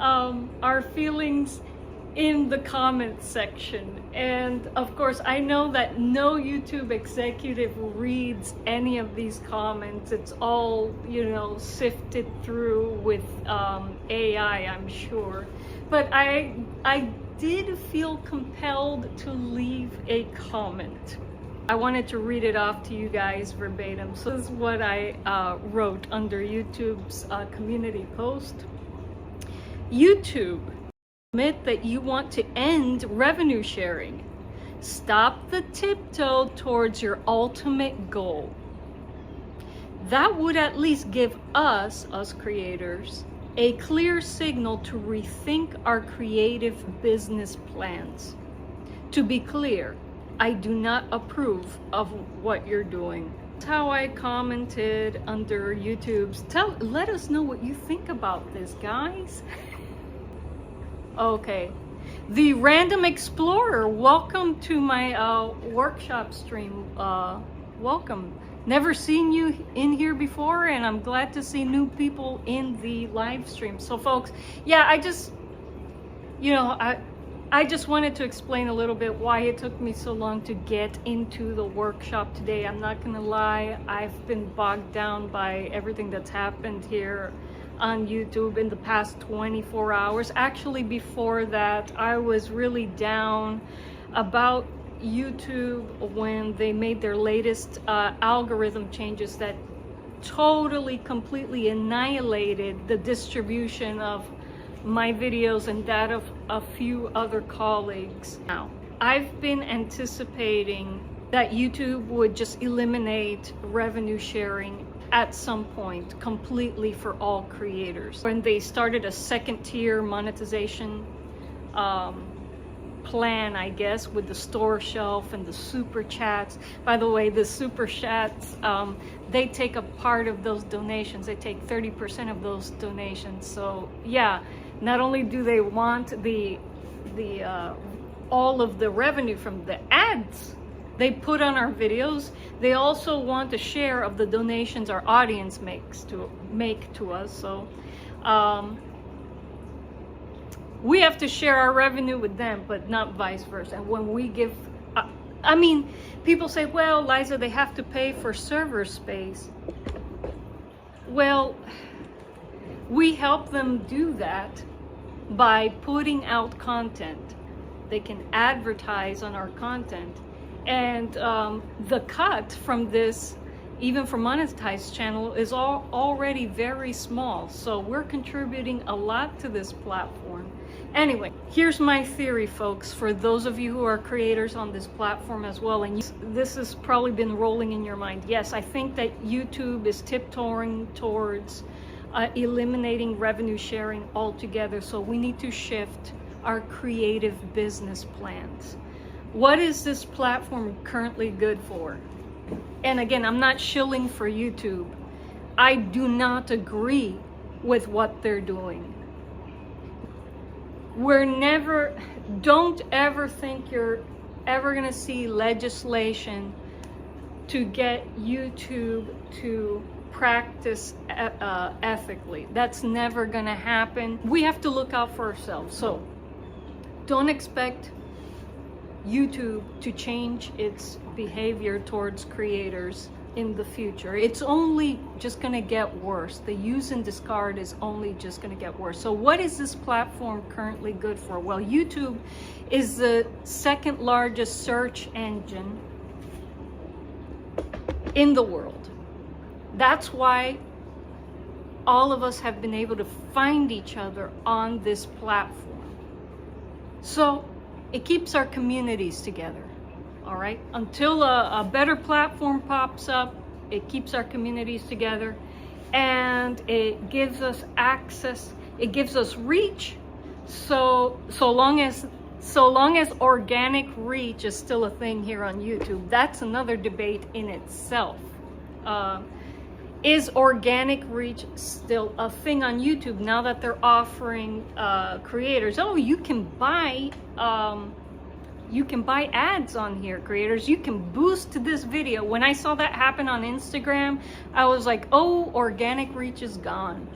our feelings in the comments section. And of course, I know that no YouTube executive reads any of these comments. It's all, you know, sifted through with AI, I'm sure. But I did feel compelled to leave a comment. I wanted to read it off to you guys verbatim. So this is what I wrote under YouTube's community post. YouTube, admit that you want to end revenue sharing. Stop the tiptoe towards your ultimate goal. That would at least give us creators, a clear signal to rethink our creative business plans. To be clear, I do not approve of what you're doing. That's how I commented under YouTube's. Let us know what you think about this, guys. Okay, the Random Explorer, welcome to my workshop stream. Welcome. Never seen you in here before, and I'm glad to see new people in the live stream. So folks, yeah, I just wanted to explain a little bit why it took me so long to get into the workshop today. I'm not gonna lie, I've been bogged down by everything that's happened here on YouTube in the past 24 hours. Actually, before that, I was really down about YouTube when they made their latest algorithm changes that totally, completely annihilated the distribution of my videos and that of a few other colleagues. Now, I've been anticipating that YouTube would just eliminate revenue sharing at some point completely for all creators. When they started a second tier monetization plan, I guess, with the store shelf and the super chats. By the way, the super chats, they take a part of those donations. They take 30% of those donations. So yeah, not only do they want the all of the revenue from the ads they put on our videos, they also want a share of the donations our audience make to us. So we have to share our revenue with them, but not vice versa. And when we give, I mean, people say, well, Liza, they have to pay for server space. Well, we help them do that by putting out content. They can advertise on our content. And the cut from this, even for monetized channel, is already very small. So we're contributing a lot to this platform. Anyway, here's my theory, folks, for those of you who are creators on this platform as well, and this has probably been rolling in your mind. Yes, I think that YouTube is tiptoeing towards eliminating revenue sharing altogether, so we need to shift our creative business plans. What is this platform currently good for? And again, I'm not shilling for YouTube. I do not agree with what they're doing. Don't ever think you're ever gonna see legislation to get YouTube to practice ethically. That's never gonna happen. We have to look out for ourselves. So don't expect YouTube to change its behavior towards creators in the future. It's only just gonna get worse. The use and discard is only just gonna get worse. So what is this platform currently good for? Well, YouTube is the second largest search engine in the world. That's why all of us have been able to find each other on this platform. So it keeps our communities together, all right? Until a better platform pops up, it keeps our communities together, and it gives us access, it gives us reach. So long as organic reach is still a thing here on YouTube, that's another debate in itself. Is organic reach still a thing on YouTube now that they're offering creators? Oh, you can buy ads on here, creators. You can boost this video. When I saw that happen on Instagram, I was like, oh, organic reach is gone.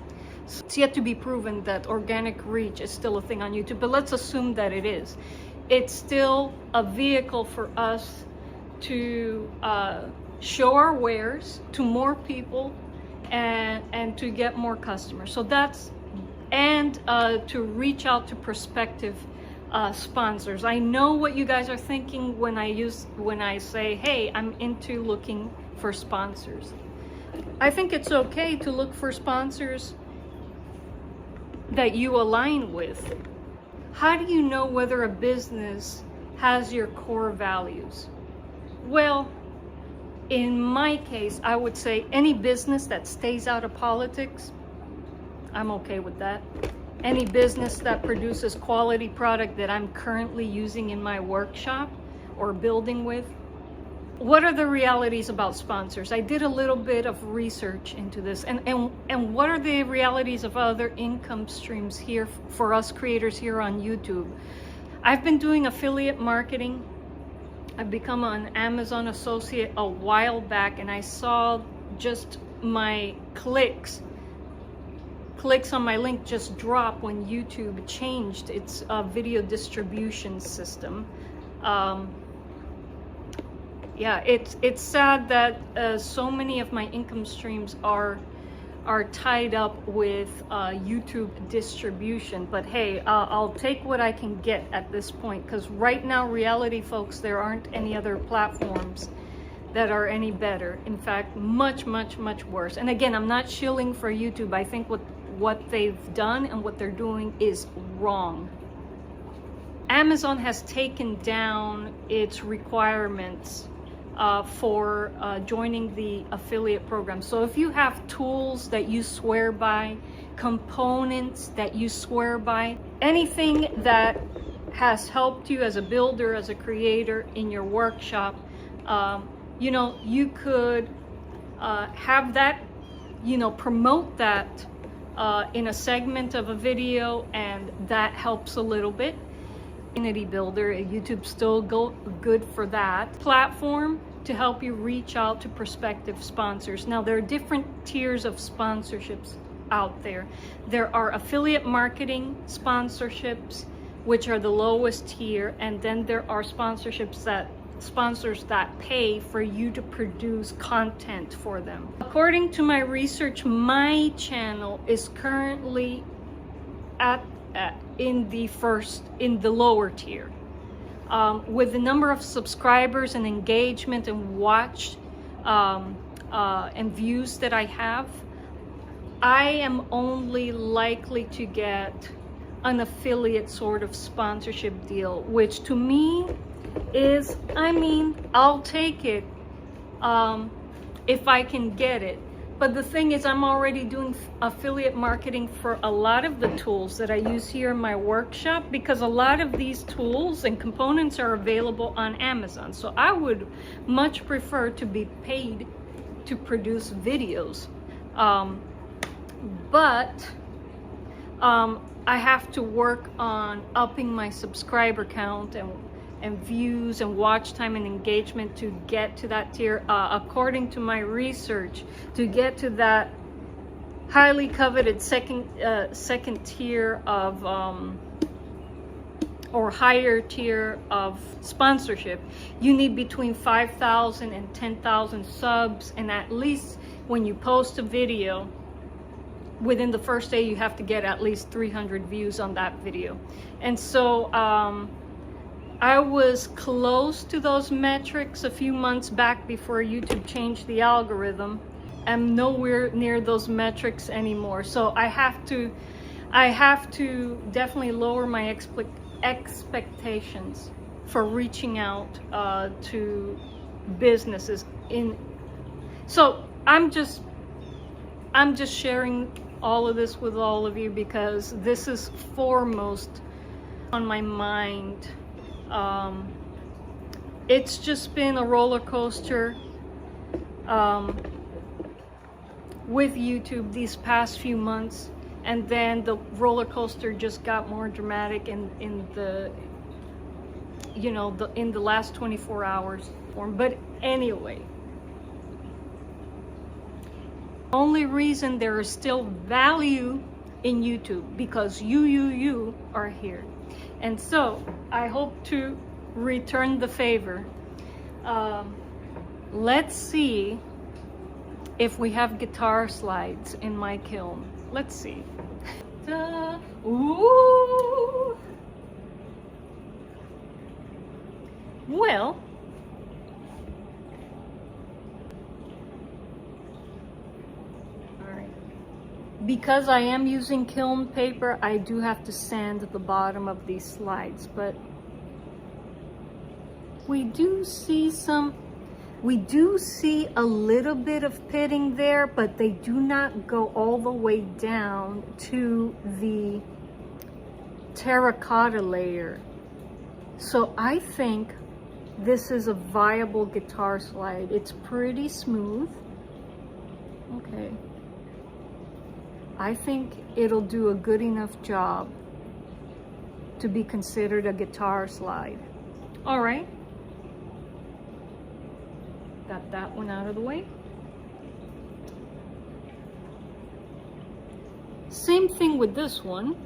So it's yet to be proven that organic reach is still a thing on YouTube, but let's assume that it is. It's still a vehicle for us to show our wares to more people and to get more customers. So that's, and to reach out to prospective sponsors. I know what you guys are thinking when I say, hey, I'm into looking for sponsors. I think it's okay to look for sponsors that you align with. How do you know whether a business has your core values? Well, in my case, I would say any business that stays out of politics, I'm okay with that. Any business that produces quality product that I'm currently using in my workshop or building with. What are the realities about sponsors? I did a little bit of research into this, and what are the realities of other income streams here for us creators here on YouTube? I've been doing affiliate marketing. I've become an Amazon associate a while back, and I saw just my clicks on my link just drop when YouTube changed its video distribution system. Yeah, it's sad that so many of my income streams are tied up with YouTube distribution. But hey, I'll take what I can get at this point, because right now, reality, folks, there aren't any other platforms that are any better. In fact, much, much, much worse. And again, I'm not shilling for YouTube. I think what they've done and what they're doing is wrong. Amazon has taken down its requirements for joining the affiliate program. So if you have tools that you swear by, components that you swear by, anything that has helped you as a builder, as a creator in your workshop, you know, you could have that, you know, promote that in a segment of a video, and that helps a little bit. Community builder, YouTube's still good for that platform to help you reach out to prospective sponsors. Now, there are different tiers of sponsorships out there. There are affiliate marketing sponsorships, which are the lowest tier, and then there are sponsors that pay for you to produce content for them. According to my research, my channel is currently in the lower tier. With the number of subscribers and engagement and watch and views that I have, I am only likely to get an affiliate sort of sponsorship deal, which to me is, I mean, I'll take it if I can get it. But the thing is, I'm already doing affiliate marketing for a lot of the tools that I use here in my workshop, because a lot of these tools and components are available on Amazon. So I would much prefer to be paid to produce videos. But I have to work on upping my subscriber count and views and watch time and engagement to get to that tier. According to my research, to get to that highly coveted second tier of or higher tier of sponsorship, you need between 5,000 and 10,000 subs, and at least when you post a video, within the first day you have to get at least 300 views on that video. And so I was close to those metrics a few months back before YouTube changed the algorithm. I'm nowhere near those metrics anymore. So I have to definitely lower my expectations for reaching out to businesses. So I'm just sharing all of this with all of you because this is foremost on my mind. It's just been a roller coaster with YouTube these past few months, and then the roller coaster just got more dramatic in the last 24 hours. But anyway, only reason there is still value in YouTube because you are here. And so I hope to return the favor. Let's see if we have guitar slides in my kiln. Let's see. Ooh. Well, all right. Because I am using kiln paper, I do have to sand the bottom of these slides, but we do see a little bit of pitting there, but they do not go all the way down to the terracotta layer. So I think this is a viable guitar slide. It's pretty smooth. Okay. I think it'll do a good enough job to be considered a guitar slide. All right. Got that one out of the way. Same thing with this one.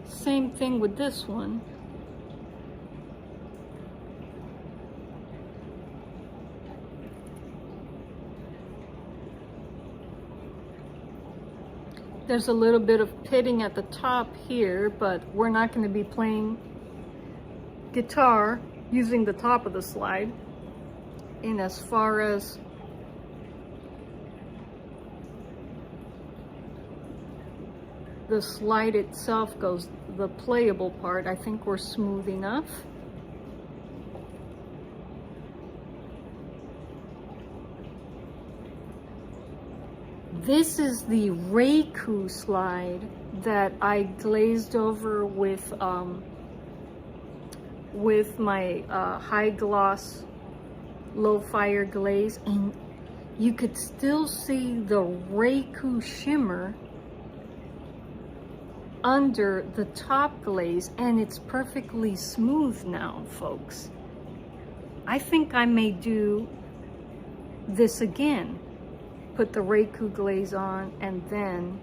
Same thing with this one. There's a little bit of pitting at the top here, but we're not going to be playing guitar using the top of the slide. And as far as the slide itself goes, the playable part, I think we're smooth enough. This is the Reiku slide that I glazed over with my high gloss low fire glaze, and you could still see the Reiku shimmer under the top glaze, and it's perfectly smooth now, folks. I think I may do this again. Put the Reiku glaze on and then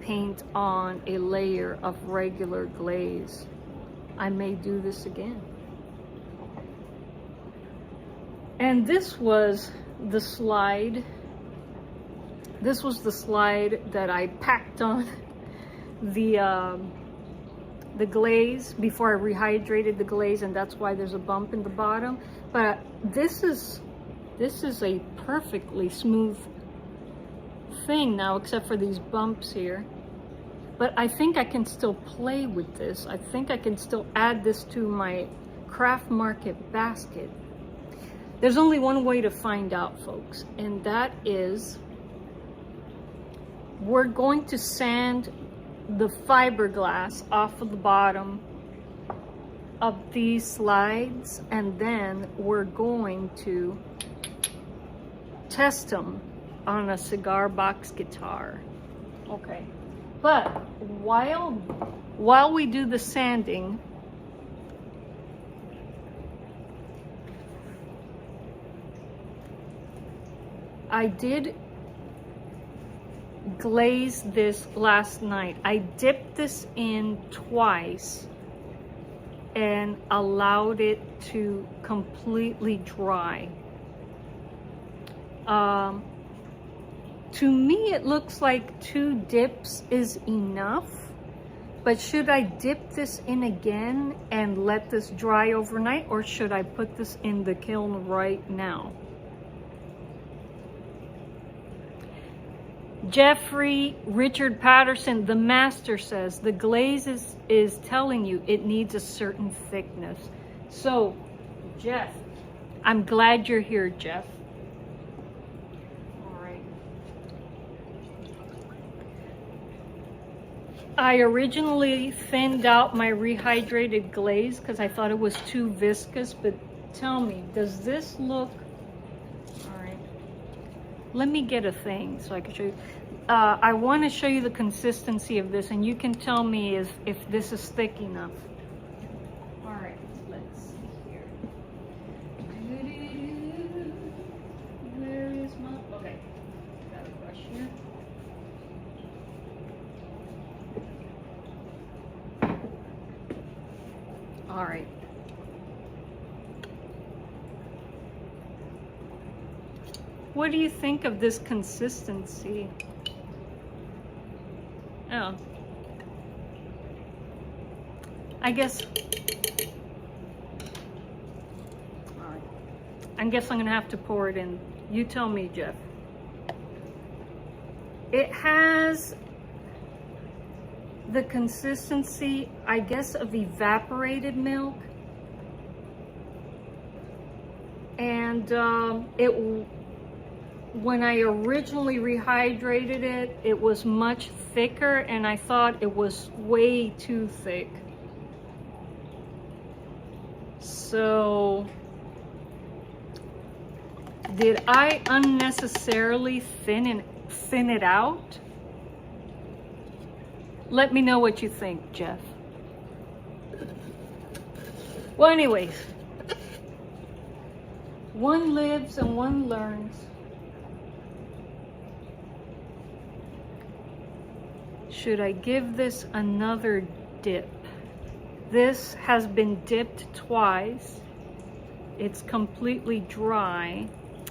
paint on a layer of regular glaze. I may do this again. And this was the slide. This was the slide that I packed on the glaze before I rehydrated the glaze, and that's why there's a bump in the bottom. But this is a perfectly smooth thing now, except for these bumps here. But I think I can still play with this. I think I can still add this to my craft market basket. There's only one way to find out, folks, and that is we're going to sand the fiberglass off of the bottom of these slides, and then we're going to test them on a cigar box guitar. Okay, but while we do the sanding, I did glaze this last night. I dipped this in twice and allowed it to completely dry. To me, it looks like 2 dips is enough, but should I dip this in again and let this dry overnight, or should I put this in the kiln right now? Jeffrey Richard Patterson, the master, says the glaze is telling you it needs a certain thickness. So, Jeff, I'm glad you're here, Jeff. All right. I originally thinned out my rehydrated glaze because I thought it was too viscous, but tell me, does this look... All right. Let me get a thing so I can show you. I want to show you the consistency of this, and you can tell me if this is thick enough. All right, let's see here. Where is my, okay, got a brush here. All right. What do you think of this consistency? Oh. I guess, all right. I guess I'm gonna have to pour it in. You tell me, Jeff. It has the consistency, I guess, of evaporated milk. And when I originally rehydrated it, it was much thicker, and I thought it was way too thick. So, did I unnecessarily thin it out? Let me know what you think, Jeff. Well, anyways, one lives and one learns. Should I give this another dip? This has been dipped twice. It's completely dry.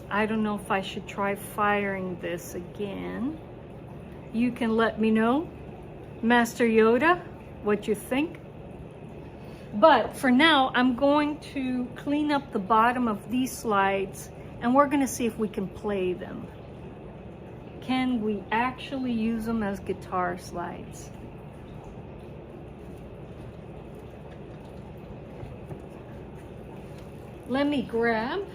I don't know if I should try firing this again. You can let me know, Master Yoda, what you think. But for now, I'm going to clean up the bottom of these slides, and we're gonna see if we can play them. Can we actually use them as guitar slides? Let me grab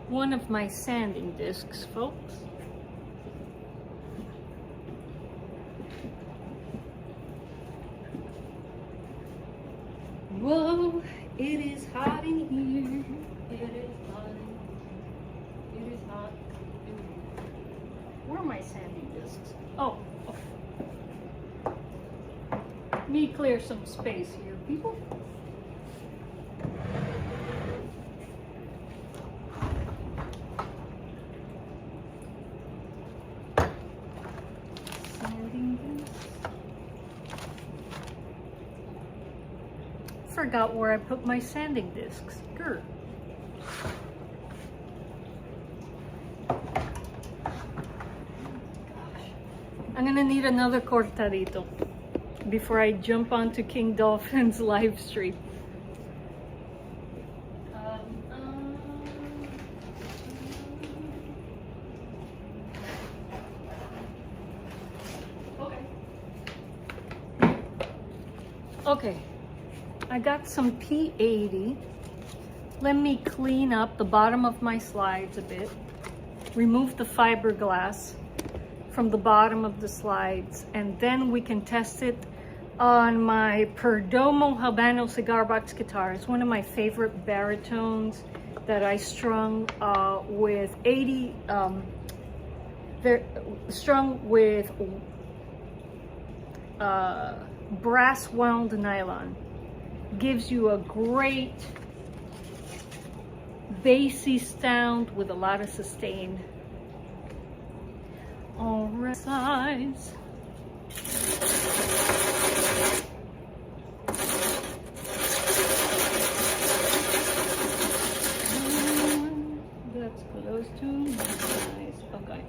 one of my sanding discs, folks. Whoa, it is hot in here. It is hot. It is hot. Where are my sanding discs? Oh, okay. Let me clear some space here, people. Sanding discs. Forgot where I put my sanding discs. Grr. I'm gonna need another cortadito before I jump onto King Dolphin's live stream. Okay, I got some P80. Let me clean up the bottom of my slides a bit. Remove the fiberglass from the bottom of the slides, and then we can test it on my Perdomo Habano cigar box guitar. It's one of my favorite baritones that I strung with 80, strung with brass wound nylon. Gives you a great bassy sound with a lot of sustain. All right, size. That's close to my size. Okay.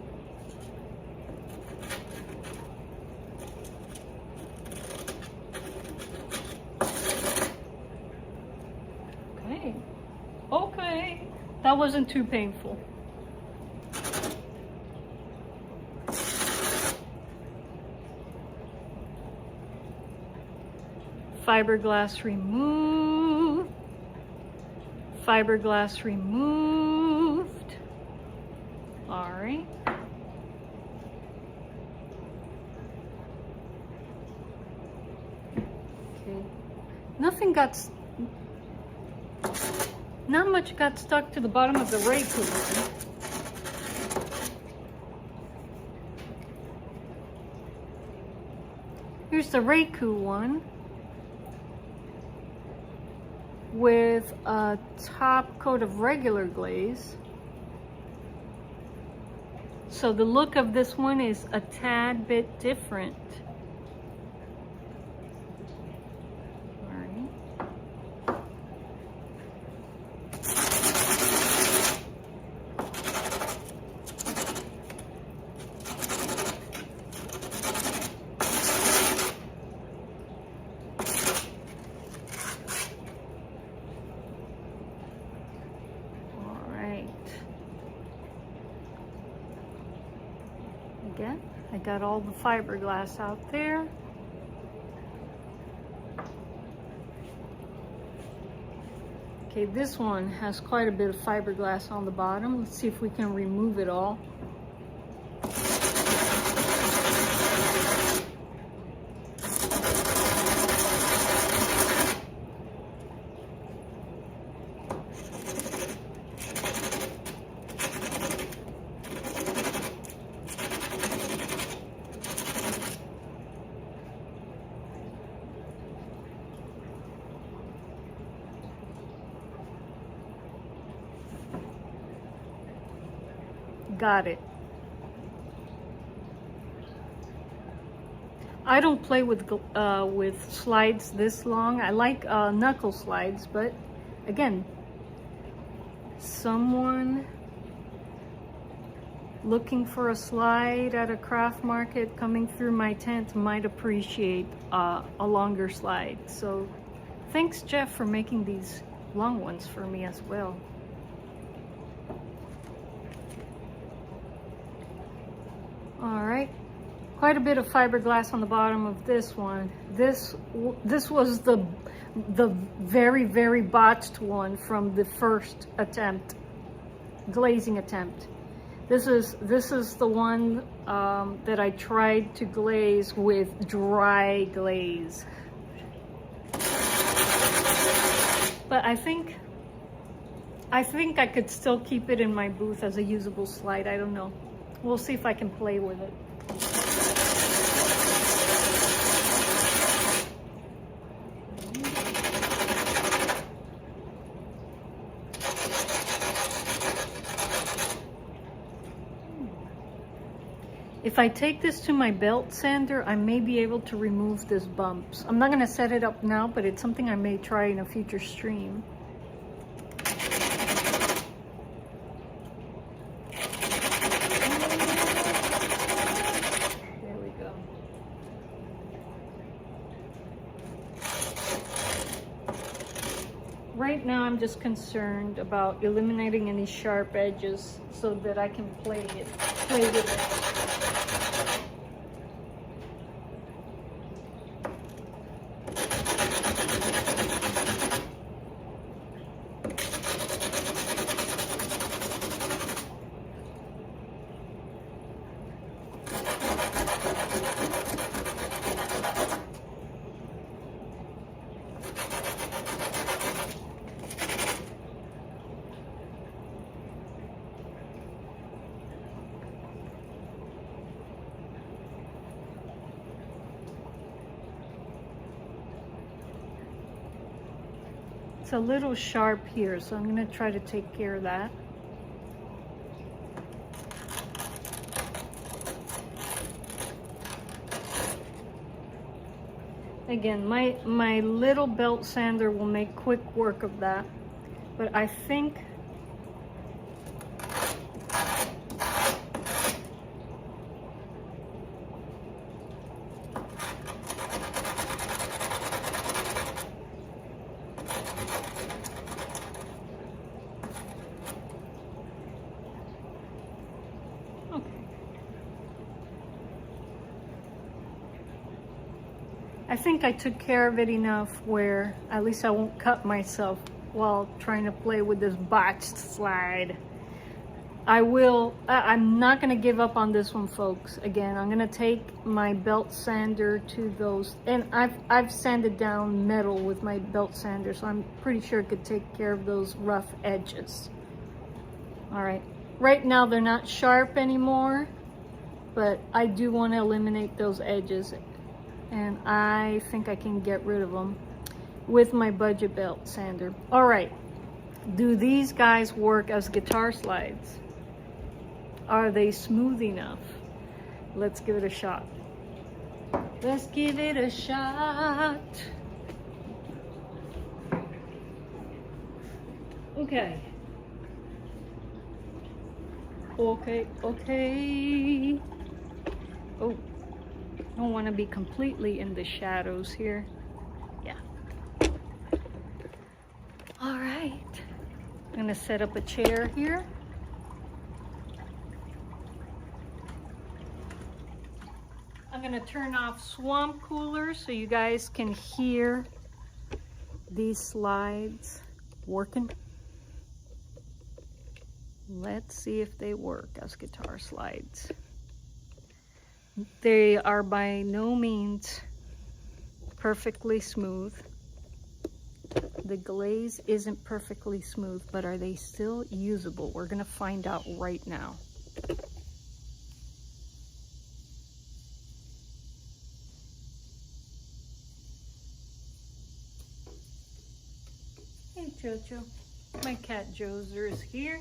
Okay. Okay. That wasn't too painful. Fiberglass removed. Fiberglass removed. All right. Okay. Nothing got, not much got stuck to the bottom of the rake. here's the Reiku one with a top coat of regular glaze. So the look of this one is a tad bit different. Again, I got all the fiberglass out there. Okay, this one has quite a bit of fiberglass on the bottom. Let's see if we can remove it all. Got it. I don't play with slides this long. I like knuckle slides, but again, someone looking for a slide at a craft market coming through my tent might appreciate a longer slide. So thanks, Jeff, for making these long ones for me as well. All right, quite a bit of fiberglass on the bottom of this one. This was the very botched one from the first attempt, glazing attempt. This is the one that I tried to glaze with dry glaze. But I think I could still keep it in my booth as a usable slide. I don't know. We'll see if I can play with it. If I take this to my belt sander, I may be able to remove these bumps. I'm not going to set it up now, but it's something I may try in a future stream. Right now I'm just concerned about eliminating any sharp edges so that I can play with it. It's a little sharp here, so I'm going to try to take care of that. Again, my little belt sander will make quick work of that, but I think I took care of it enough where at least I won't cut myself while trying to play with this botched slide. I'm not going to give up on this one, folks. Again, I'm going to take my belt sander to those, and I've sanded down metal with my belt sander, so I'm pretty sure it could take care of those rough edges. All right, right now they're not sharp anymore, but I do want to eliminate those edges. and I think I can get rid of them with my budget belt sander. All right, do these guys work as guitar slides? Are they smooth enough? Let's give it a shot. Let's give it a shot. Okay. Okay. Oh, I don't want to be completely in the shadows here. Yeah. All right. I'm gonna set up a chair here. I'm gonna turn off swamp cooler so you guys can hear these slides working. Let's see if they work as guitar slides. They are by no means perfectly smooth. The glaze isn't perfectly smooth, but are they still usable? We're gonna find out right now. Hey Jojo, my cat Joser is here.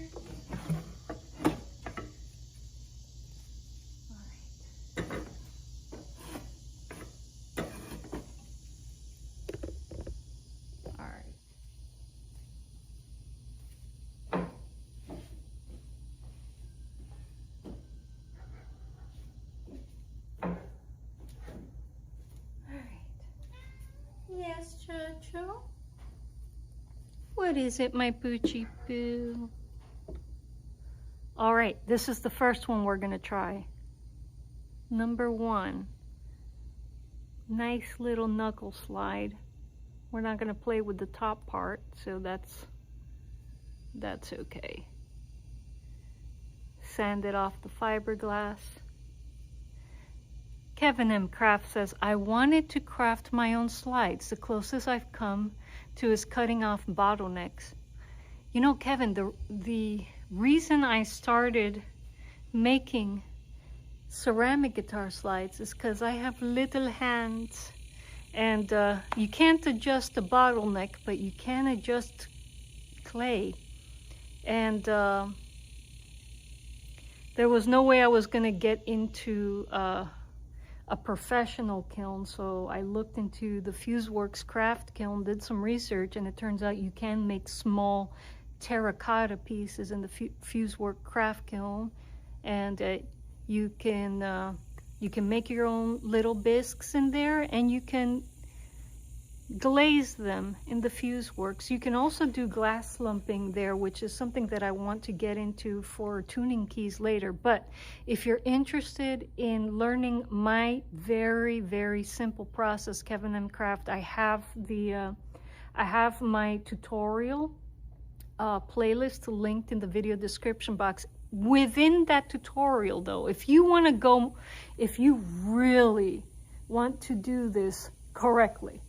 Yes, Jojo? What is it, my poochie poo? All right, this is the first one we're gonna try. Number 1. Nice little knuckle slide. We're not gonna play with the top part, so that's okay. Sand it off the fiberglass. Kevin M. Craft says, I wanted to craft my own slides. The closest I've come to is cutting off bottlenecks. You know, Kevin, the reason I started making ceramic guitar slides is because I have little hands, and you can't adjust the bottleneck, but you can adjust clay. And there was no way I was going to get into a professional kiln, so I looked into the FuseWorks craft kiln, did some research, and it turns out you can make small terracotta pieces in the FuseWorks craft kiln, and you can make your own little bisques in there, and you can glaze them in the FuseWorks. You can also do glass lumping there, which is something that I want to get into for tuning keys later. But if you're interested in learning my very, very simple process, Kevin M. Craft, I have my tutorial playlist linked in the video description box. Within that tutorial, though, if you really want to do this correctly,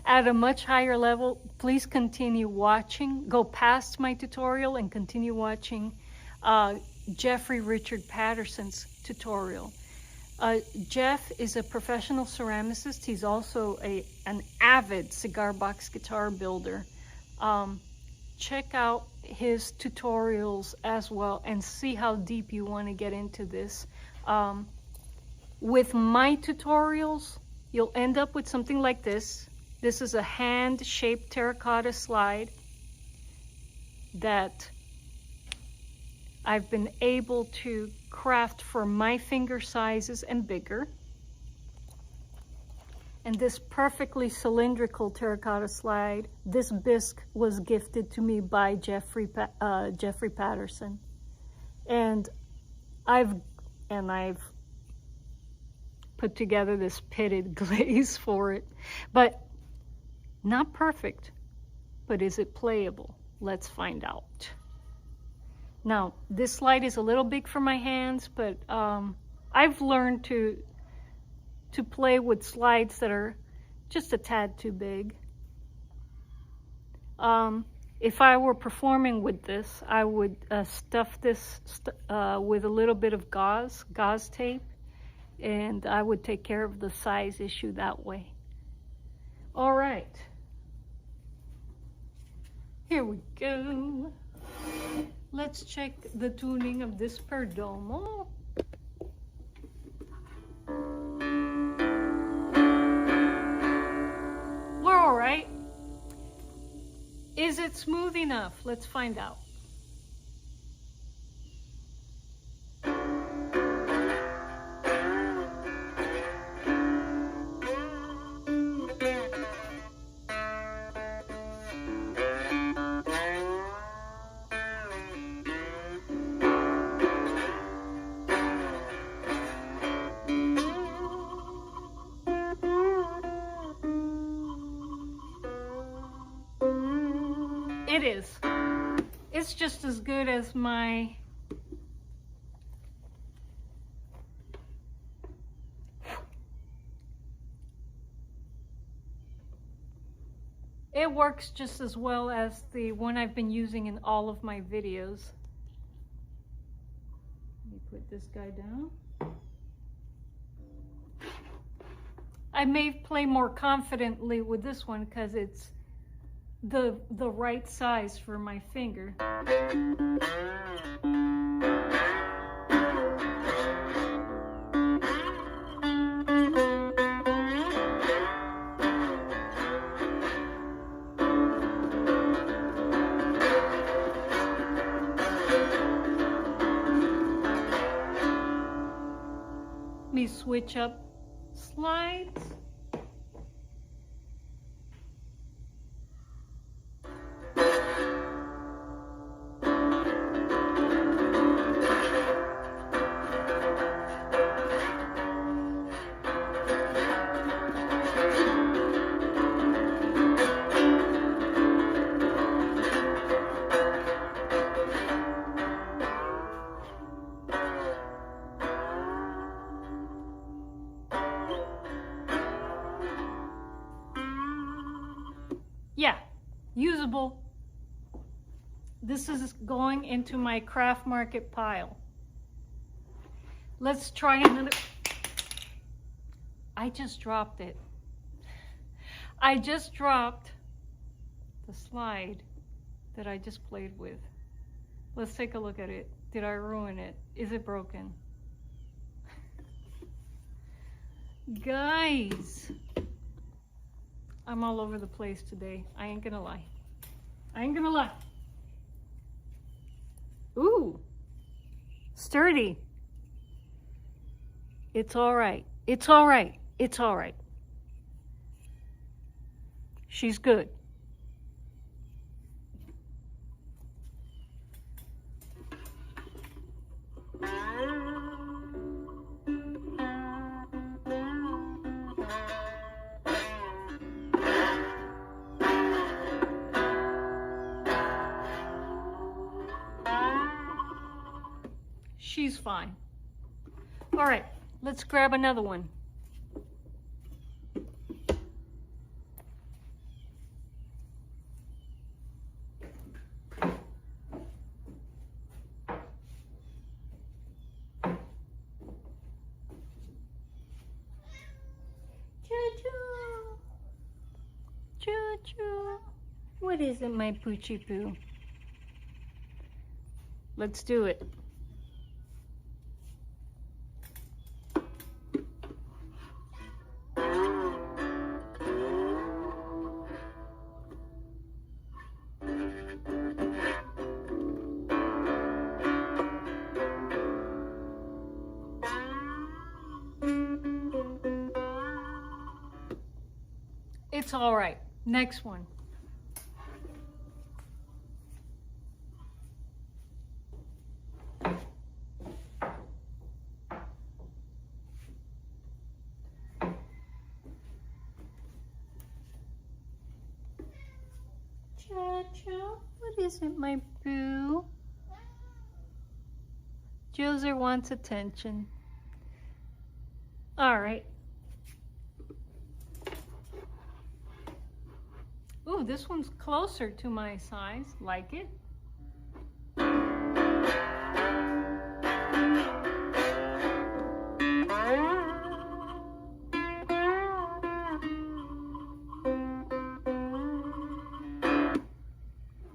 at a much higher level, please continue watching. Go past my tutorial and continue watching Jeffrey Richard Patterson's tutorial. Jeff is a professional ceramicist. He's also an avid cigar box guitar builder. Check out his tutorials as well and see how deep you want to get into this. With my tutorials, you'll end up with something like this. This is a hand-shaped terracotta slide that I've been able to craft for my finger sizes and bigger. And this perfectly cylindrical terracotta slide, this bisque was gifted to me by Jeffrey Patterson. And I've put together this pitted glaze for it, but not perfect. But is it playable? Let's find out. Now, this slide is a little big for my hands, but I've learned to play with slides that are just a tad too big. If I were performing with this, I would stuff this with a little bit of gauze tape, and I would take care of the size issue that way. All right. Here we go. Let's check the tuning of this Perdomo. We're all right. Is it smooth enough? Let's find out. It is. It's just as good as my it works just as well as the one I've been using in all of my videos. Let me put this guy down. I may play more confidently with this one because it's the right size for my finger. Let me switch up slides. Yeah, usable. This is going into my craft market pile. Let's try another. I just dropped it. I just dropped the slide that I just played with. Let's take a look at it. Did I ruin it? Is it broken? Guys, I'm all over the place today. I ain't gonna lie. I ain't gonna lie. Ooh, sturdy. It's all right. It's all right. It's all right. She's good. She's fine. All right, let's grab another one. Choo-choo. Choo-choo. What is it, my poochie poo? Let's do it. It's all right. Next one. Cha-cha, what is it, my boo? Joser wants attention. All right. Ooh, this one's closer to my size. Like it?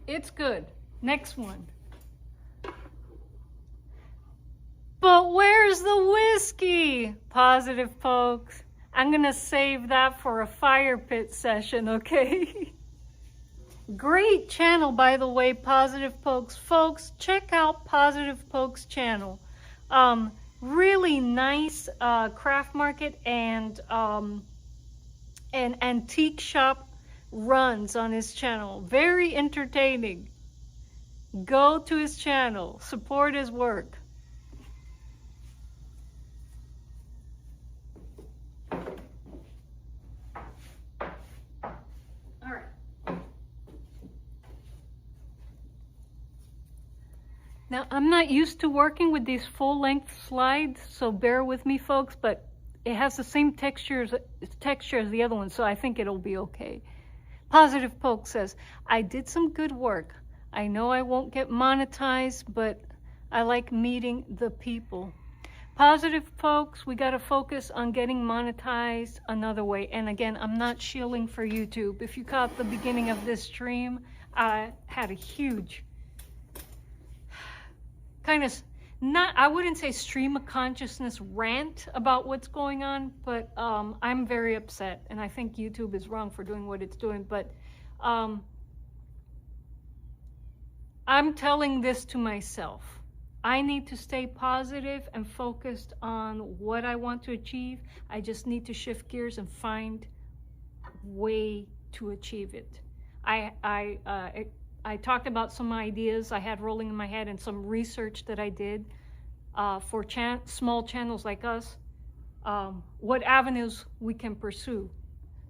It's good. Next one. But where's the whiskey? Positive folks. I'm gonna save that for a fire pit session, okay? Great channel, by the way, Positive Pokes. Folks, check out Positive Pokes channel. Really nice craft market and antique shop runs on his channel. Very entertaining. Go to his channel. Support his work. Now, I'm not used to working with these full-length slides, so bear with me, folks, but it has the same texture as the other one, so I think it'll be okay. Positive Poke says, I did some good work. I know I won't get monetized, but I like meeting the people. Positive folks, we got to focus on getting monetized another way. And again, I'm not shilling for YouTube. If you caught the beginning of this stream, I had a huge kind of, I wouldn't say stream of consciousness rant about what's going on, but I'm very upset, and I think YouTube is wrong for doing what it's doing, but I'm telling this to myself. I need to stay positive and focused on what I want to achieve. I just need to shift gears and find a way to achieve it. I talked about some ideas I had rolling in my head and some research that I did for small channels like us, what avenues we can pursue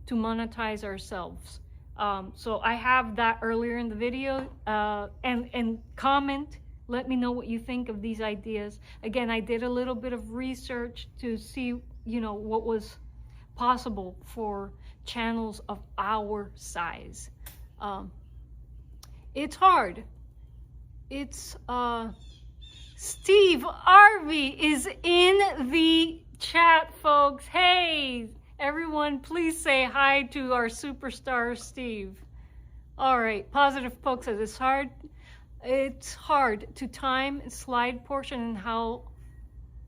to monetize ourselves. So I have that earlier in the video, and comment, let me know what you think of these ideas. Again, I did a little bit of research to see, what was possible for channels of our size. It's hard. It's Steve Harvey is in the chat, folks. Hey, everyone, please say hi to our superstar, Steve. All right, Positive Poke says it's hard to time slide portion and how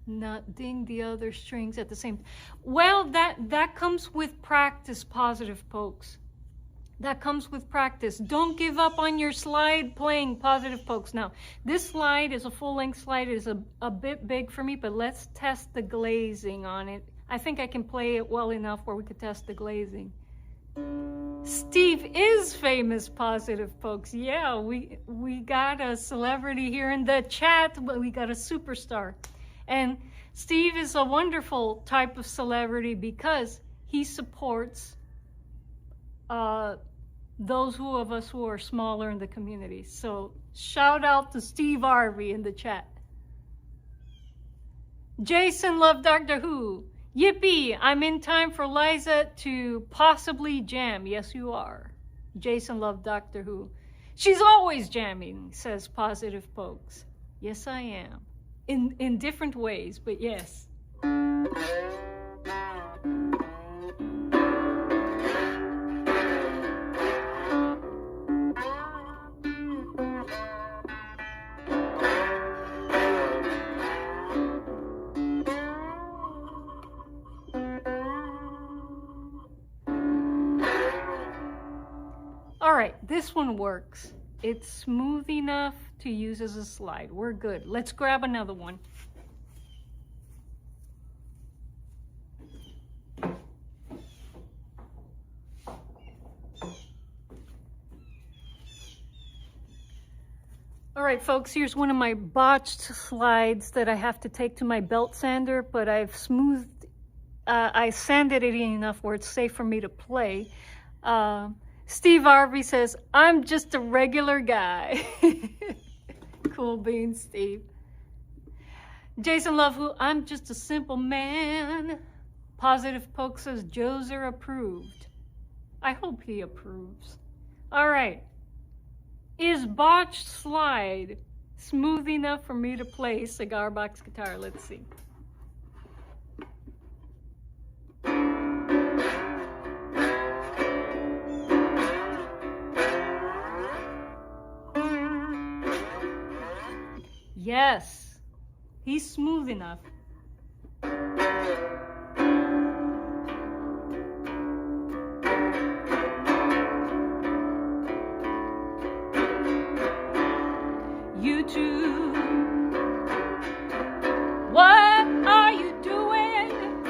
not ding the other strings at the same time. Well, that comes with practice, Positive Pokes. That comes with practice. Don't give up on your slide playing, Positive Pokes. Now, this slide is a full-length slide. It is a bit big for me, but let's test the glazing on it. I think I can play it well enough where we could test the glazing. Steve is famous, Positive Pokes. Yeah, we got a celebrity here in the chat, but we got a superstar. And Steve is a wonderful type of celebrity because he supports those of us who are smaller in the community. So shout out to Steve Harvey in the chat. Jason loved Doctor Who. Yippee, I'm in time for Liza to possibly jam. Yes, you are. Jason loved Doctor Who. She's always jamming, says Positive Pokes. Yes, I am. In different ways, but yes. All right, this one works. It's smooth enough to use as a slide. We're good. Let's grab another one. All right, folks, here's one of my botched slides that I have to take to my belt sander, but I've I sanded it enough where it's safe for me to play. Steve Harvey says, I'm just a regular guy. Cool beans, Steve. Jason Lovehu, I'm just a simple man. Positive Poke says, Joser approved. I hope he approves. All right. Is botched slide smooth enough for me to play cigar box guitar? Let's see. Yes, he's smooth enough. YouTube, what are you doing?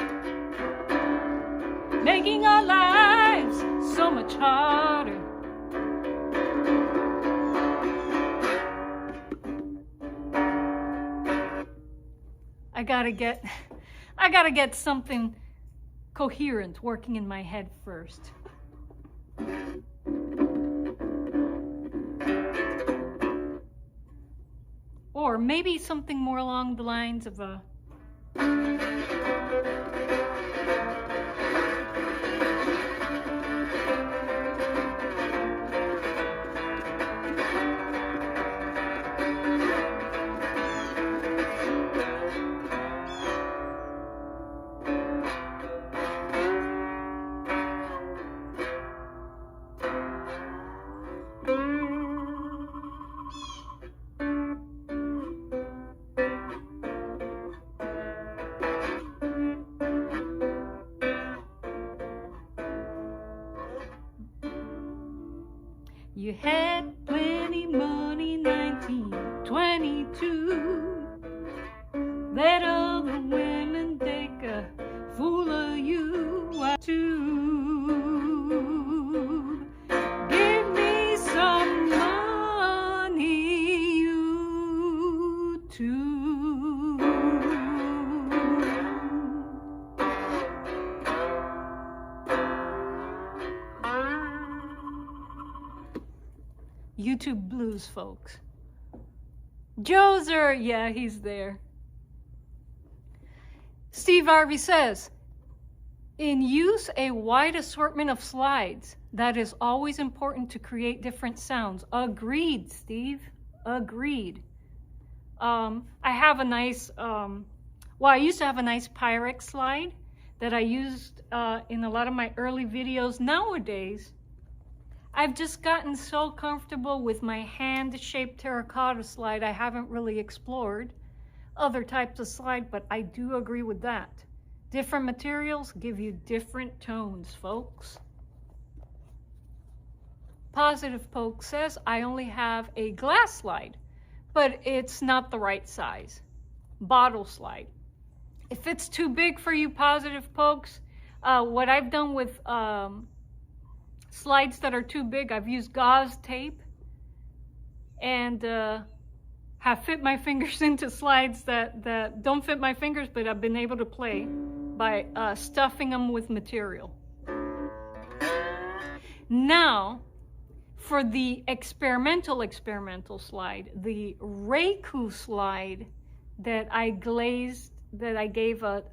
Making our lives so much harder. I gotta get something coherent working in my head first. Or maybe something more along the lines of a you had plenty money, 1922. Let other women take a fool of you too. Give me some money, you too. YouTube blues, folks. Joser, yeah, he's there. Steve Harvey says, in use a wide assortment of slides. That is always important to create different sounds. Agreed, Steve. Agreed. I have a nice, I used to have a nice Pyrex slide that I used in a lot of my early videos. Nowadays, I've just gotten so comfortable with my hand-shaped terracotta slide, I haven't really explored other types of slide, but I do agree with that. Different materials give you different tones, folks. Positive Poke says, I only have a glass slide, but it's not the right size. Bottle slide. If it's too big for you, Positive Pokes, what I've done with slides that are too big, I've used gauze tape and have fit my fingers into slides that don't fit my fingers, but I've been able to play by stuffing them with material. Now, for the experimental slide, the Reiku slide that I glazed, that I gave a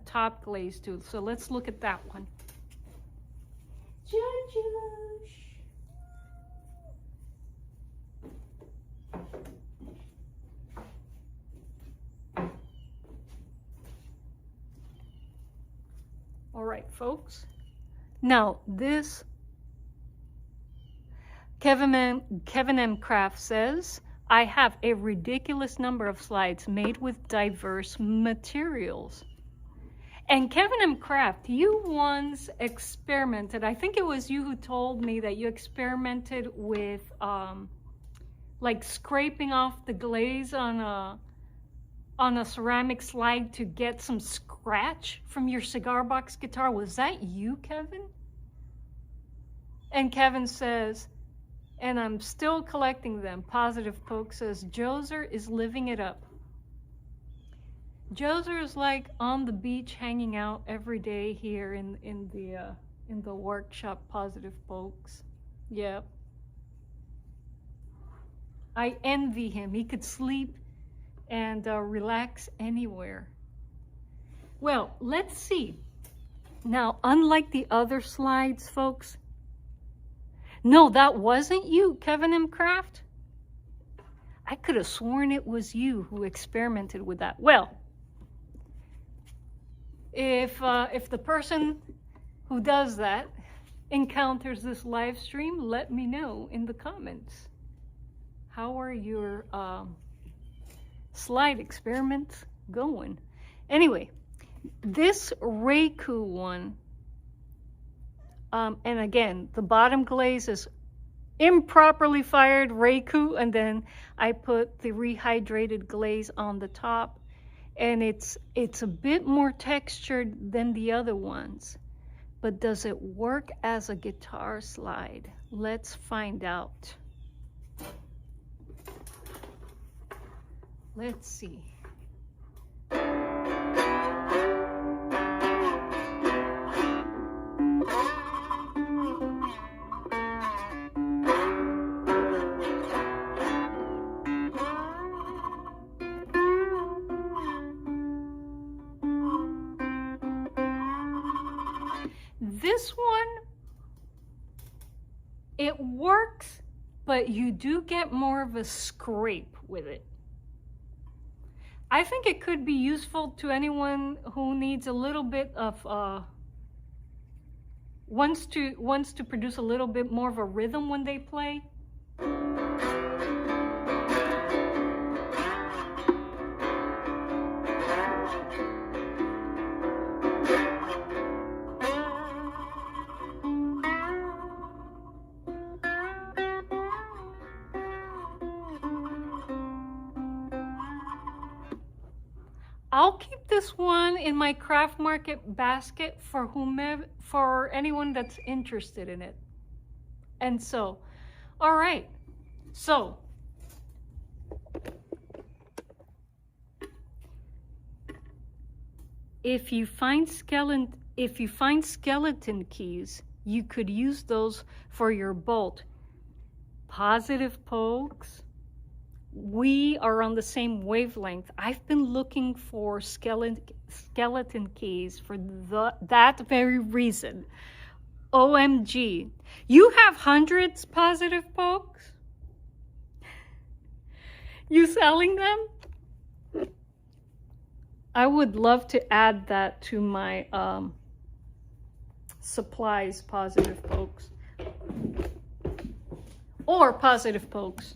top glaze to. So let's look at that one. All right, folks. Now this, Kevin M. Craft says, I have a ridiculous number of slides made with diverse materials. And Kevin M. Craft, you once experimented, I think it was you who told me that you experimented with like scraping off the glaze on a ceramic slide to get some scratch from your cigar box guitar. Was that you, Kevin? And Kevin says, and I'm still collecting them. Positive Poke says, Joser is living it up. Joser is like on the beach hanging out every day here in the workshop, Positive Pokes. Yep. I envy him. He could sleep and relax anywhere. Well, let's see. Now, unlike the other slides, folks, no, that wasn't you, Kevin M. Craft. I could have sworn it was you who experimented with that. Well, if the person who does that encounters this live stream, let me know in the comments. How are your slide experiments going. Anyway, this Reiku one, and again, the bottom glaze is improperly fired Reiku, and then I put the rehydrated glaze on the top, and it's a bit more textured than the other ones. But does it work as a guitar slide? Let's find out. Let's see. This one, it works, but you do get more of a scrape with it. I think it could be useful to anyone who needs a little bit of, wants to produce a little bit more of a rhythm when they play. I'll keep this one in my craft market basket for whomever, for anyone that's interested in it. And so, all right. So, if you find skeleton keys, you could use those for your bolt. Positive pokes. We are on the same wavelength. I've been looking for skeleton keys for that very reason. OMG. You have hundreds positive pokes? You selling them? I would love to add that to my supplies, positive pokes. Or positive pokes.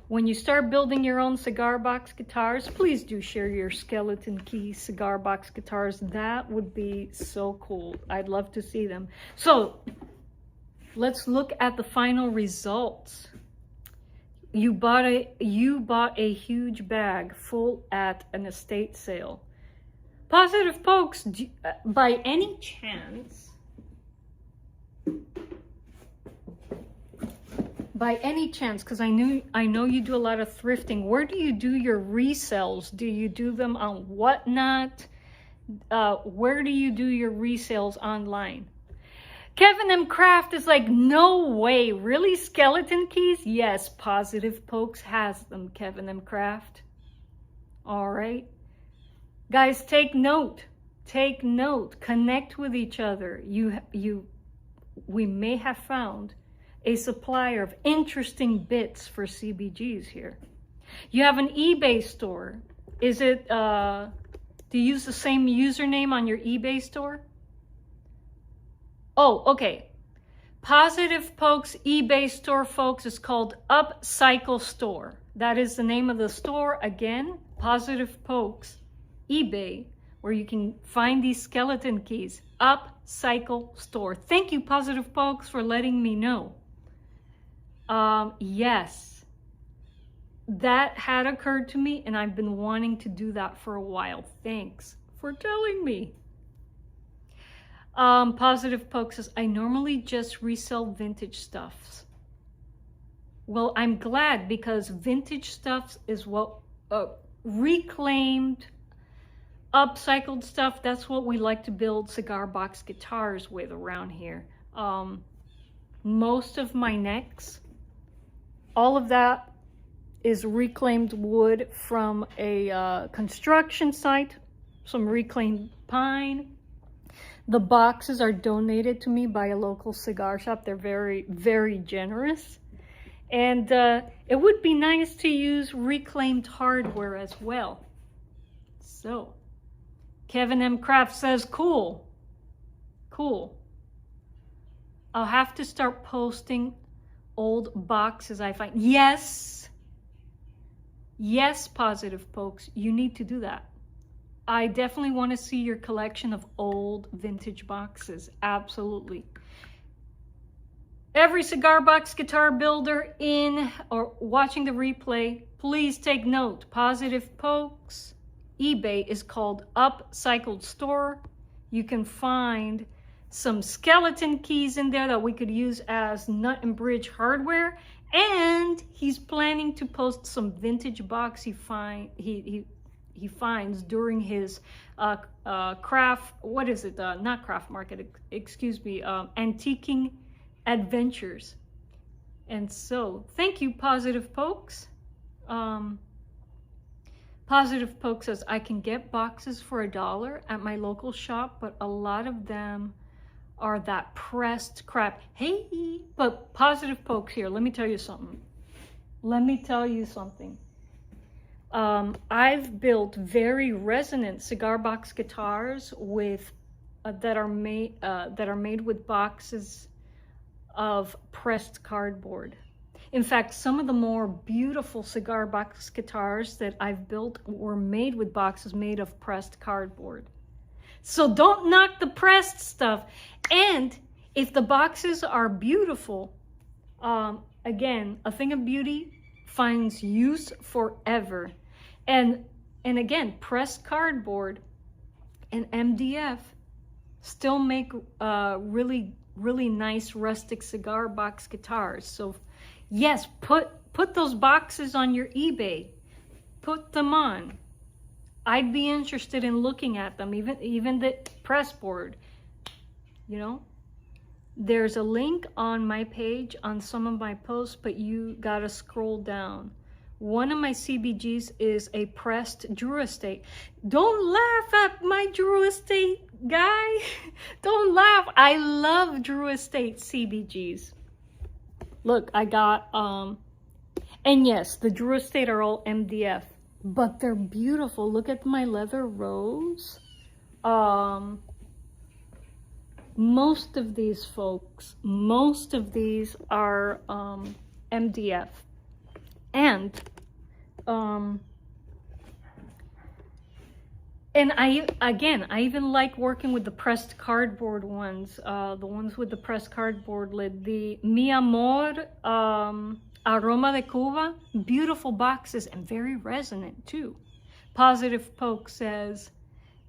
When you start building your own cigar box guitars, please do share your skeleton key cigar box guitars. That would be so cool. I'd love to see them. So let's look at the final results. You bought a huge bag full at an estate sale. Positive pokes, by any chance, because I know you do a lot of thrifting, where do you do your resales? Do you do them on Whatnot? Where do you do your resales online? Kevin M. Craft is like, no way, really? Skeleton keys? Yes, Positive Pokes has them, Kevin M. Craft. All right. Guys, take note. Take note. Connect with each other. We may have found a supplier of interesting bits for CBGs here. You have an eBay store. Is it, do you use the same username on your eBay store? Oh, okay. Positive Pokes eBay store, folks, is called Upcycle Store. That is the name of the store. Again, Positive Pokes eBay, where you can find these skeleton keys. Upcycle Store. Thank you, Positive Pokes, for letting me know. Yes, that had occurred to me, and I've been wanting to do that for a while. Thanks for telling me. Positive Poke says, I normally just resell vintage stuffs. Well, I'm glad, because vintage stuffs is what, reclaimed, upcycled stuff, that's what we like to build cigar box guitars with around here. Most of my necks, all of that is reclaimed wood from a construction site, some reclaimed pine. The boxes are donated to me by a local cigar shop. They're very, very generous. And it would be nice to use reclaimed hardware as well. So, Kevin M. Craft says, cool. Cool. I'll have to start posting old boxes I find. Yes. Yes, Positive Pokes, you need to do that. I definitely want to see your collection of old vintage boxes. Absolutely. Every cigar box guitar builder in or watching the replay, please take note. Positive Pokes eBay is called Upcycled Store. You can find some skeleton keys in there that we could use as nut and bridge hardware. And he's planning to post some vintage box he finds during his craft, what is it? Not craft market, excuse me, antiquing adventures. And so, thank you, Positive Pokes. Positive Poke says, I can get boxes for $1 at my local shop, but a lot of them are that pressed crap. Hey, but Positive Pokes here, let me tell you something. I've built very resonant cigar box guitars with that are made with boxes of pressed cardboard. In fact, some of the more beautiful cigar box guitars that I've built were made with boxes made of pressed cardboard. So don't knock the pressed stuff. And if the boxes are beautiful, again, a thing of beauty finds use forever. And again, pressed cardboard and MDF still make really nice rustic cigar box guitars. So yes, put those boxes on your eBay. Put them on. I'd be interested in looking at them, even the press board. You know, there's a link on my page on some of my posts, but you gotta scroll down. One of my CBGs is a pressed Drew Estate. Don't laugh at my Drew Estate guy. Don't laugh. I love Drew Estate CBGs. Look, I got, and yes, the Drew Estate are all MDF, but they're beautiful. Look at my leather rose. Most of these folks, are MDF. And I even like working with the pressed cardboard ones, the ones with the pressed cardboard lid, the Mi Amor Aroma de Cuba, beautiful boxes and very resonant too. Positive Poke says,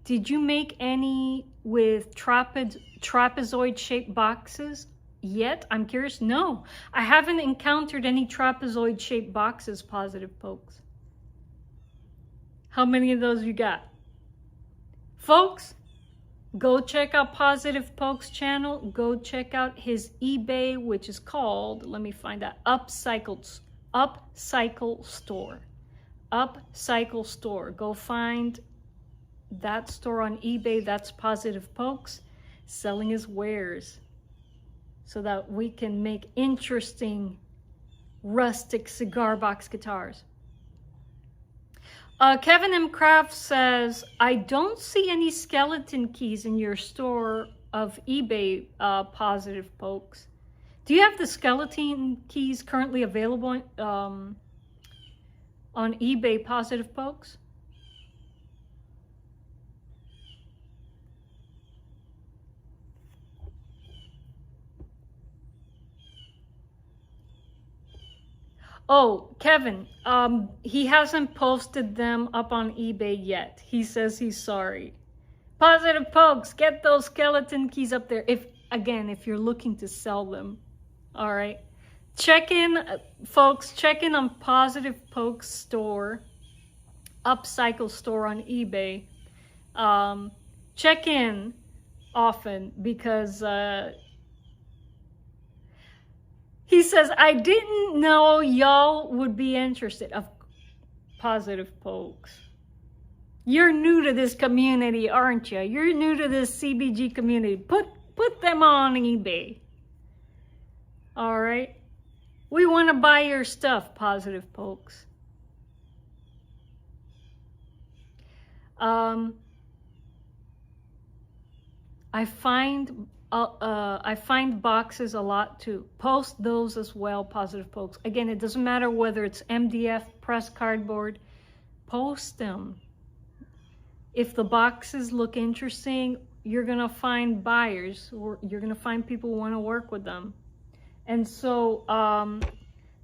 did you make any with trapezoid shaped boxes yet? I'm curious. No, I haven't encountered any trapezoid shaped boxes, Positive Pokes. How many of those you got? Folks, go check out Positive Poke's channel. Go check out his eBay, which is called, let me find that, Upcycle Store. Upcycle Store. Go find that store on eBay. That's Positive Pokes selling his wares so that we can make interesting rustic cigar box guitars. Kevin M. Craft says, I don't see any skeleton keys in your store of eBay, Positive Pokes. Do you have the skeleton keys currently available on eBay, Positive Pokes? Oh, Kevin, he hasn't posted them up on eBay yet. He says he's sorry. Positive Pokes, get those skeleton keys up there. If you're looking to sell them. All right. Check in, folks, check in on Positive Pokes store, Upcycle Store on eBay. Check in often because he says, I didn't know y'all would be interested. Of Positive Pokes. You're new to this community, aren't you? You're new to this CBG community. Put them on eBay. All right? We want to buy your stuff, Positive Pokes. I find boxes a lot too. Post those as well, Positive Pokes. Again, it doesn't matter whether it's MDF, pressed cardboard. post them. If the boxes look interesting, you're gonna find buyers, or you're gonna find people who want to work with them. And so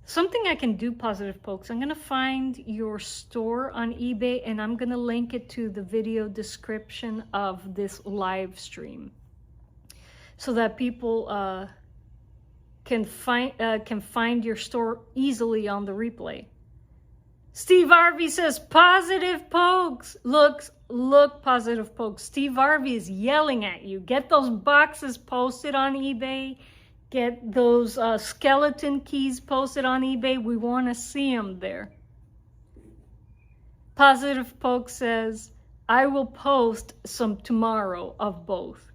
something I can do, Positive Folks, I'm gonna find your store on eBay and I'm gonna link it to the video description of this live stream, so that people can find your store easily on the replay. Steve Harvey says, Positive Pokes. Look, Positive Pokes. Steve Harvey is yelling at you. Get those boxes posted on eBay. Get those skeleton keys posted on eBay. We want to see them there. Positive Poke says, I will post some tomorrow of both.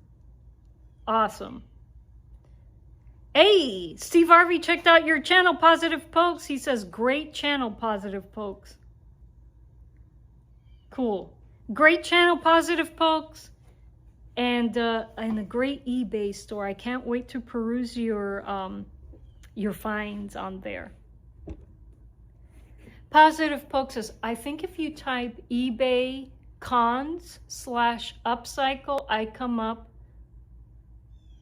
Awesome. Hey, Steve Harvey checked out your channel, Positive Pokes. He says, great channel, Positive Pokes. Cool. Great channel, Positive Pokes. And a great eBay store. I can't wait to peruse your finds on there. Positive Poke says, I think if you type eBay cons/upcycle, I come up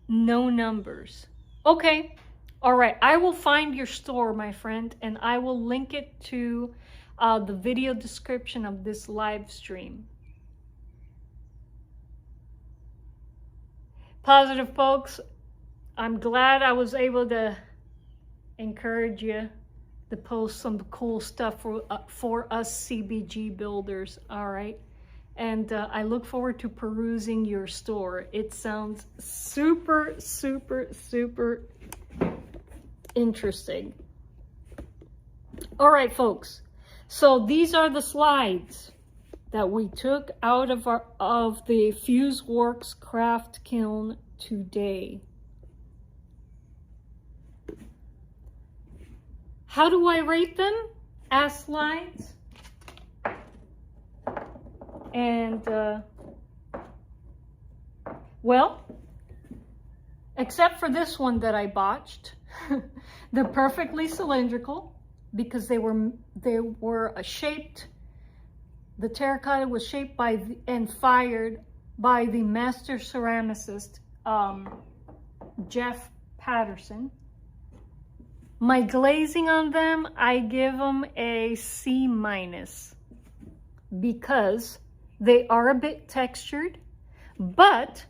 no numbers. Okay, all right. I will find your store, my friend, and I will link it to the video description of this live stream. Positive Folks, I'm glad I was able to encourage you to post some cool stuff for us CBG builders, all right? And I look forward to perusing your store. It sounds super, super, super interesting. All right, folks. So these are the slides that we took out of the FuseWorks craft kiln today. How do I rate them as slides? And well, except for this one that I botched, they're perfectly cylindrical because they were shaped. The terracotta was shaped by and fired by the master ceramicist Jeff Patterson. My glazing on them, I give them a C- because they are a bit textured, but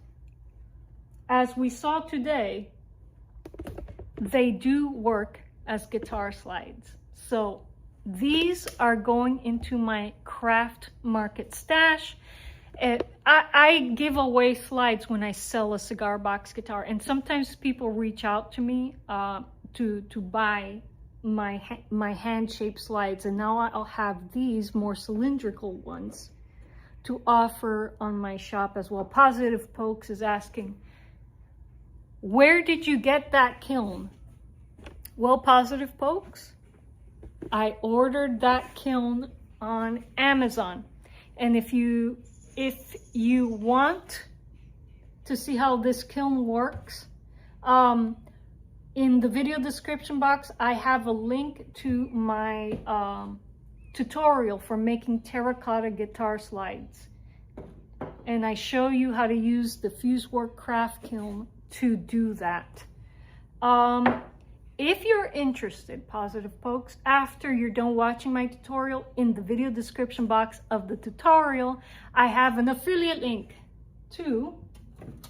as we saw today, they do work as guitar slides. So these are going into my craft market stash. I give away slides when I sell a cigar box guitar, and sometimes people reach out to me to buy my hand-shaped slides, and now I'll have these more cylindrical ones to offer on my shop as well. Positive Pokes is asking, where did you get that kiln? Well, Positive Pokes, I ordered that kiln on Amazon. And if you want to see how this kiln works, in the video description box, I have a link to my tutorial for making terracotta guitar slides. And I show you how to use the FuseWorks craft kiln to do that. If you're interested, Positive Folks, after you're done watching my tutorial, in the video description box of the tutorial, I have an affiliate link to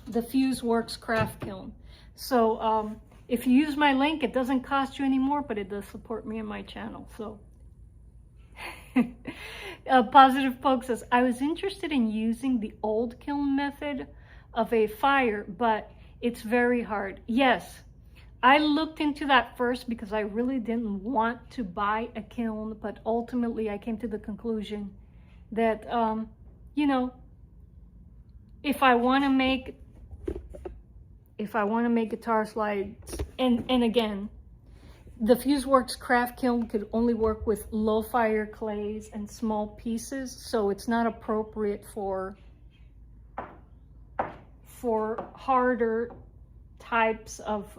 the FuseWorks craft kiln. So if you use my link, it doesn't cost you any more, but it does support me and my channel. So Positive Folks says, I was interested in using the old kiln method of a fire, but it's very hard. Yes, I looked into that first because I really didn't want to buy a kiln, but ultimately I came to the conclusion that, you know, if I want to make guitar slides, and again, the FuseWorks craft kiln could only work with low fire clays and small pieces, so it's not appropriate for harder types of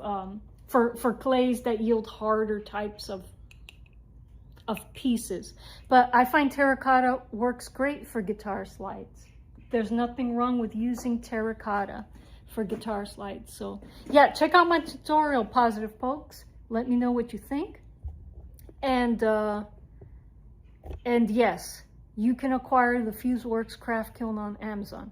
for clays that yield harder types of of pieces. But I find terracotta works great for guitar slides. There's nothing wrong with using terracotta for guitar slides. So yeah, check out my tutorial, Positive Pokes. Let me know what you think. And yes, you can acquire the Fuseworks craft kiln on Amazon.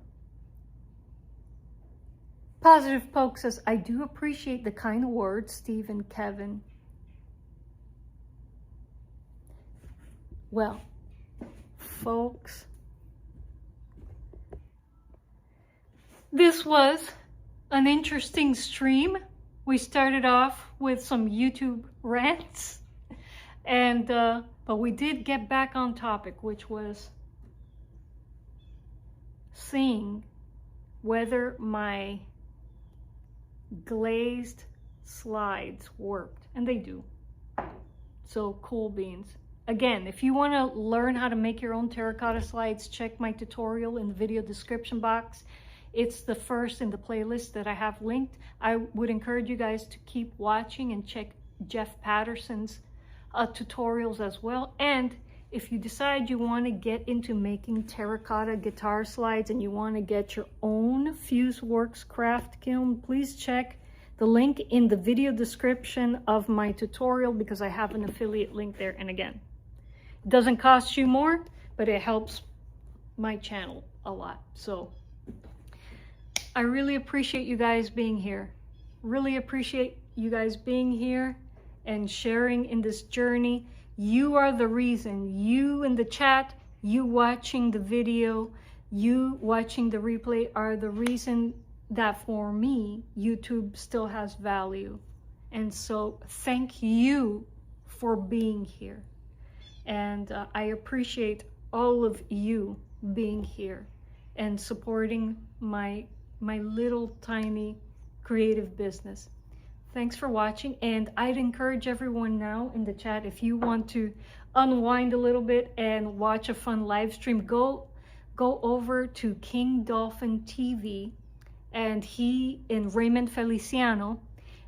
Positive Poke says, I do appreciate the kind words, Steve and Kevin. Well, folks, this was an interesting stream. We started off with some YouTube rants, and but we did get back on topic, which was seeing whether my glazed slides worked, and they do. So cool beans. Again, if you want to learn how to make your own terracotta slides, check my tutorial in the video description box. It's the first in the playlist that I have linked. I would encourage you guys to keep watching and check Jeff Patterson's tutorials as well. And if you decide you want to get into making terracotta guitar slides and you want to get your own Fuseworks craft kiln, please check the link in the video description of my tutorial, because I have an affiliate link there. And again, it doesn't cost you more, but it helps my channel a lot. So I really appreciate you guys being here. Really appreciate you guys being here and sharing in this journey. You are the reason. You in the chat, you watching the video, you watching the replay are the reason that for me, YouTube still has value. And so thank you for being here. And I appreciate all of you being here and supporting my little tiny creative business. Thanks for watching, and I'd encourage everyone now in the chat, if you want to unwind a little bit and watch a fun live stream, go over to King Dolphin TV, and he and Raymond Feliciano,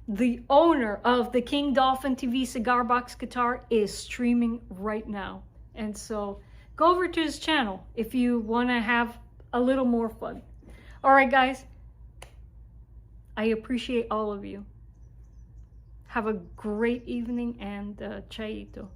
the owner of the King Dolphin TV cigar box guitar, is streaming right now. And so go over to his channel if you want to have a little more fun. All right, guys, I appreciate all of you. Have a great evening, and chaito.